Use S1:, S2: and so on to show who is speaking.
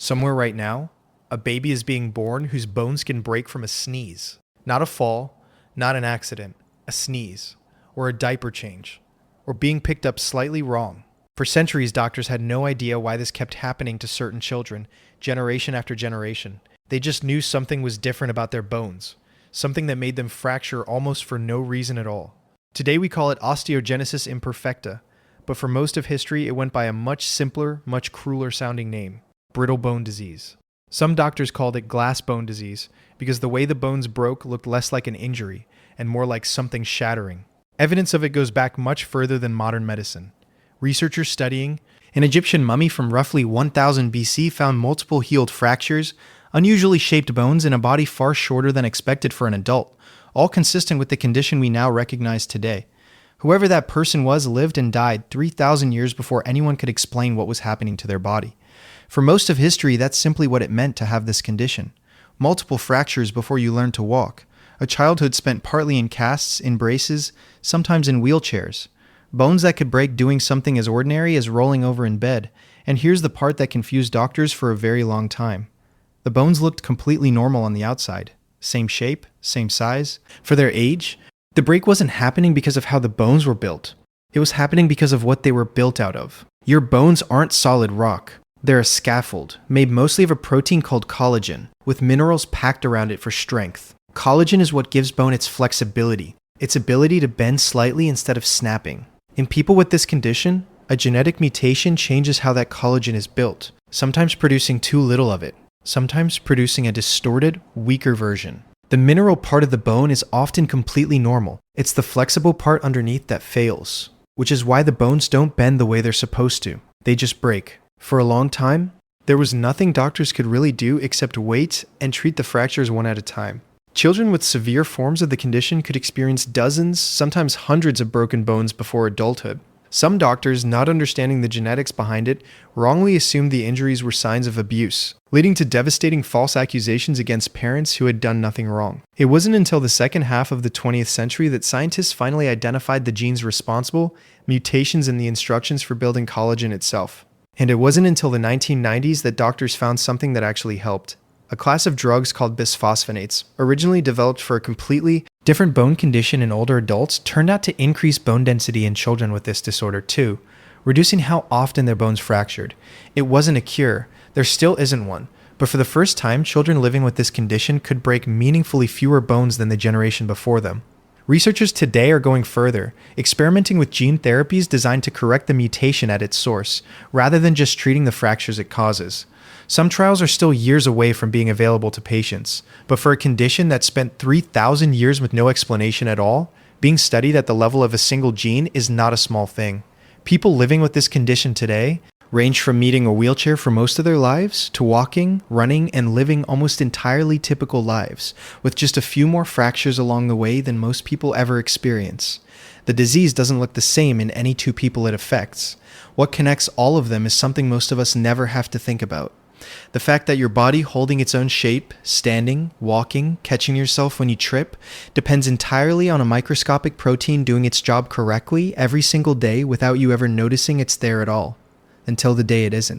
S1: Somewhere right now, a baby is being born whose bones can break from a sneeze. Not a fall, not an accident, a sneeze, or a diaper change, or being picked up slightly wrong. For centuries, doctors had no idea why this kept happening to certain children, generation after generation. They just knew something was different about their bones, something that made them fracture almost for no reason at all. Today we call it osteogenesis imperfecta, but for most of history it went by a much simpler, much crueler sounding name: brittle bone disease. Some doctors called it glass bone disease because the way the bones broke looked less like an injury and more like something shattering. Evidence of it goes back much further than modern medicine. Researchers studying an Egyptian mummy from roughly 1000 BC found multiple healed fractures, unusually shaped bones, and a body far shorter than expected for an adult, all consistent with the condition we now recognize today. Whoever that person was lived and died 3,000 years before anyone could explain what was happening to their body. For most of history, that's simply what it meant to have this condition. Multiple fractures before you learned to walk. A childhood spent partly in casts, in braces, sometimes in wheelchairs. Bones that could break doing something as ordinary as rolling over in bed. And here's the part that confused doctors for a very long time. The bones looked completely normal on the outside. Same shape, same size. For their age, the break wasn't happening because of how the bones were built. It was happening because of what they were built out of. Your bones aren't solid rock. They're a scaffold, made mostly of a protein called collagen, with minerals packed around it for strength. Collagen is what gives bone its flexibility, its ability to bend slightly instead of snapping. In people with this condition, a genetic mutation changes how that collagen is built, sometimes producing too little of it, sometimes producing a distorted, weaker version. The mineral part of the bone is often completely normal. It's the flexible part underneath that fails, which is why the bones don't bend the way they're supposed to. They just break. For a long time, there was nothing doctors could really do except wait and treat the fractures one at a time. Children with severe forms of the condition could experience dozens, sometimes hundreds of broken bones before adulthood. Some doctors, not understanding the genetics behind it, wrongly assumed the injuries were signs of abuse, leading to devastating false accusations against parents who had done nothing wrong. It wasn't until the second half of the 20th century that scientists finally identified the genes responsible, mutations in the instructions for building collagen itself. And it wasn't until the 1990s that doctors found something that actually helped. A class of drugs called bisphosphonates, originally developed for a completely different bone condition in older adults, turned out to increase bone density in children with this disorder too, reducing how often their bones fractured. It wasn't a cure. There still isn't one. But for the first time, children living with this condition could break meaningfully fewer bones than the generation before them. Researchers today are going further, experimenting with gene therapies designed to correct the mutation at its source, rather than just treating the fractures it causes. Some trials are still years away from being available to patients, but for a condition that spent 3,000 years with no explanation at all, being studied at the level of a single gene is not a small thing. People living with this condition today range from needing a wheelchair for most of their lives to walking, running, and living almost entirely typical lives, with just a few more fractures along the way than most people ever experience. The disease doesn't look the same in any two people it affects. What connects all of them is something most of us never have to think about. The fact that your body holding its own shape, standing, walking, catching yourself when you trip, depends entirely on a microscopic protein doing its job correctly every single day without you ever noticing it's there at all. Until the day it isn't.